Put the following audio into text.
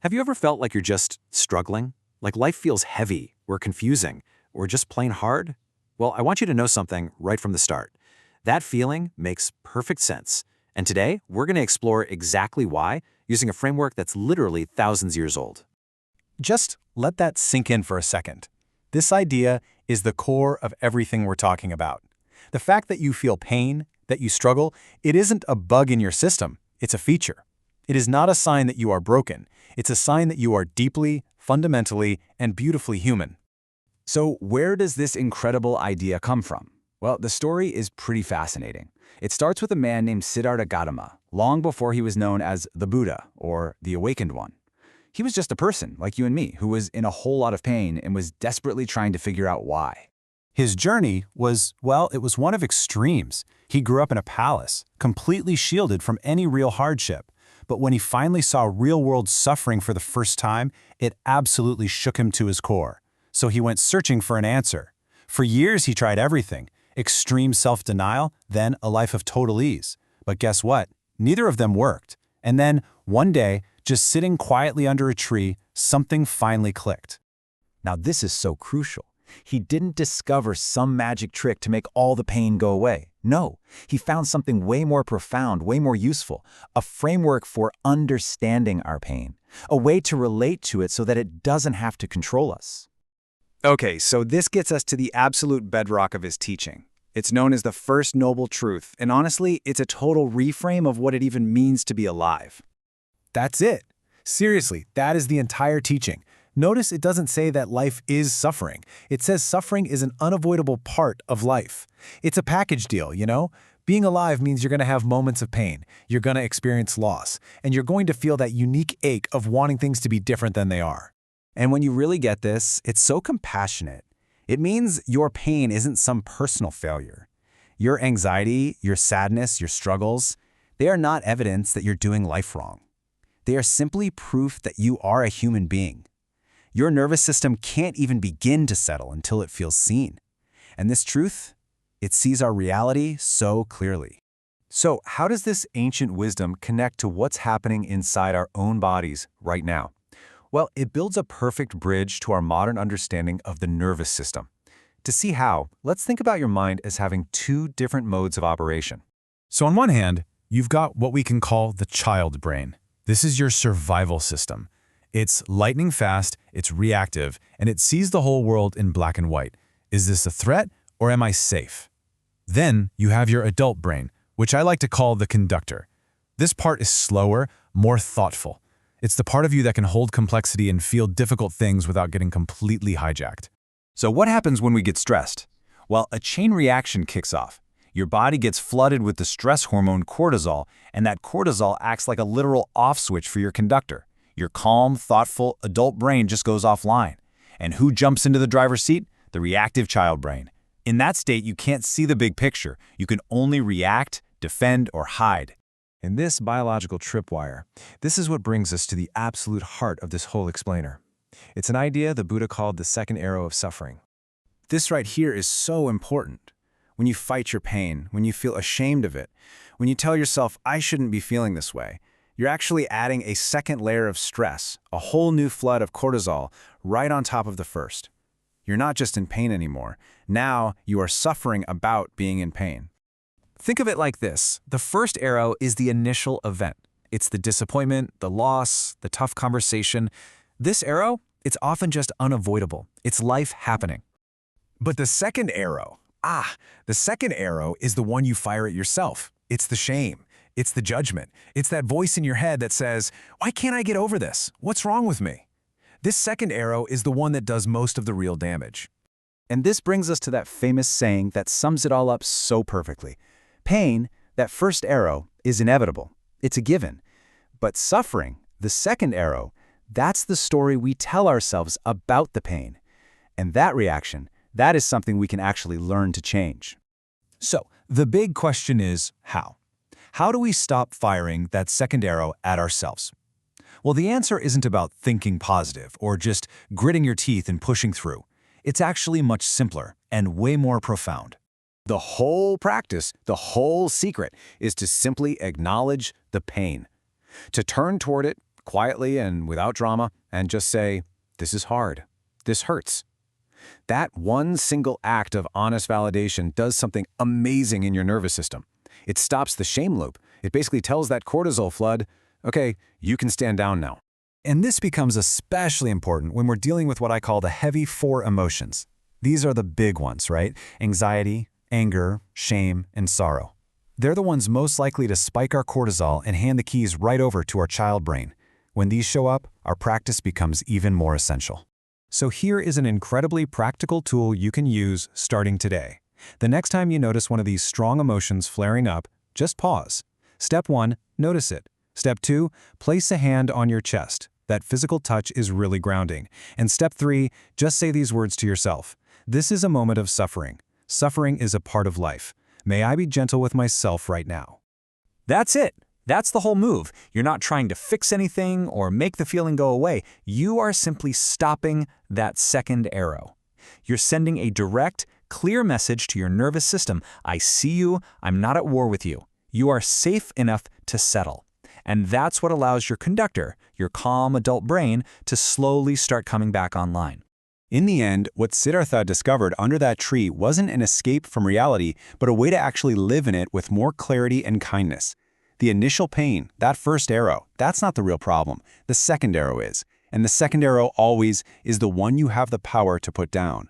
Have you ever felt like you're just struggling? Like life feels heavy or confusing or just plain hard? Well, I want you to know something right from the start. That feeling makes perfect sense. And today, we're going to explore exactly why using a framework that's literally thousands years old. Just let that sink in for a second. This idea is the core of everything we're talking about. The fact that you feel pain, that you struggle, it isn't a bug in your system, it's a feature. It is not a sign that you are broken. It's a sign that you are deeply, fundamentally, and beautifully human. So where does this incredible idea come from? Well, the story is pretty fascinating. It starts with a man named Siddhartha Gautama, long before he was known as the Buddha, or the Awakened One. He was just a person, like you and me, who was in a whole lot of pain and was desperately trying to figure out why. His journey was, well, it was one of extremes. He grew up in a palace, completely shielded from any real hardship. But when he finally saw real-world suffering for the first time, it absolutely shook him to his core. So he went searching for an answer. For years he tried everything: extreme self-denial, then a life of total ease. But guess what? Neither of them worked. And then, one day, just sitting quietly under a tree, something finally clicked. Now this is so crucial. He didn't discover some magic trick to make all the pain go away. No, he found something way more profound, way more useful, a framework for understanding our pain, a way to relate to it so that it doesn't have to control us. Okay, so this gets us to the absolute bedrock of his teaching. It's known as the First Noble Truth, and honestly, it's a total reframe of what it even means to be alive. That's it. Seriously, that is the entire teaching. Notice it doesn't say that life is suffering. It says suffering is an unavoidable part of life. It's a package deal, you know? Being alive means you're going to have moments of pain, you're going to experience loss, and you're going to feel that unique ache of wanting things to be different than they are. And when you really get this, it's so compassionate. It means your pain isn't some personal failure. Your anxiety, your sadness, your struggles, they are not evidence that you're doing life wrong. They are simply proof that you are a human being. Your nervous system can't even begin to settle until it feels seen. And this truth, it sees our reality so clearly. So, how does this ancient wisdom connect to what's happening inside our own bodies right now? Well, it builds a perfect bridge to our modern understanding of the nervous system. To see how, let's think about your mind as having two different modes of operation. So on one hand, you've got what we can call the child brain. This is your survival system. It's lightning fast, it's reactive, and it sees the whole world in black and white. Is this a threat, or am I safe? Then you have your adult brain, which I like to call the conductor. This part is slower, more thoughtful. It's the part of you that can hold complexity and feel difficult things without getting completely hijacked. So what happens when we get stressed? Well, a chain reaction kicks off. Your body gets flooded with the stress hormone cortisol, and that cortisol acts like a literal off switch for your conductor. Your calm, thoughtful, adult brain just goes offline. And who jumps into the driver's seat? The reactive child brain. In that state, you can't see the big picture. You can only react, defend, or hide. In this biological tripwire, this is what brings us to the absolute heart of this whole explainer. It's an idea the Buddha called the second arrow of suffering. This right here is so important. When you fight your pain, when you feel ashamed of it, when you tell yourself, I shouldn't be feeling this way, you're actually adding a second layer of stress, a whole new flood of cortisol, right on top of the first. You're not just in pain anymore. Now you are suffering about being in pain. Think of it like this. The first arrow is the initial event. It's the disappointment, the loss, the tough conversation. This arrow, it's often just unavoidable. It's life happening. But the second arrow, the second arrow is the one you fire at yourself. It's the shame. It's the judgment. It's that voice in your head that says, why can't I get over this? What's wrong with me? This second arrow is the one that does most of the real damage. And this brings us to that famous saying that sums it all up so perfectly. Pain, that first arrow, is inevitable. It's a given. But suffering, the second arrow, that's the story we tell ourselves about the pain. And that reaction, that is something we can actually learn to change. So, the big question is how? How do we stop firing that second arrow at ourselves? Well, the answer isn't about thinking positive or just gritting your teeth and pushing through. It's actually much simpler and way more profound. The whole practice, the whole secret, is to simply acknowledge the pain. To turn toward it, quietly and without drama, and just say, "This is hard. This hurts." That one single act of honest validation does something amazing in your nervous system. It stops the shame loop. It basically tells that cortisol flood, "Okay, you can stand down now." And this becomes especially important when we're dealing with what I call the heavy 4 emotions. These are the big ones, right? Anxiety, anger, shame, and sorrow. They're the ones most likely to spike our cortisol and hand the keys right over to our child brain. When these show up, our practice becomes even more essential. So here is an incredibly practical tool you can use starting today. The next time you notice one of these strong emotions flaring up, just pause. Step 1, notice it. Step 2, place a hand on your chest. That physical touch is really grounding. And step 3, just say these words to yourself. This is a moment of suffering. Suffering is a part of life. May I be gentle with myself right now. That's it. That's the whole move. You're not trying to fix anything or make the feeling go away. You are simply stopping that second arrow. You're sending a direct, clear message to your nervous system. I see you. I'm not at war with you. You are safe enough to settle. And that's what allows your conductor, your calm adult brain, to slowly start coming back online. In the end, what Siddhartha discovered under that tree wasn't an escape from reality, but a way to actually live in it with more clarity and kindness. The initial pain, that first arrow, that's not the real problem. The second arrow is. And the second arrow always is the one you have the power to put down.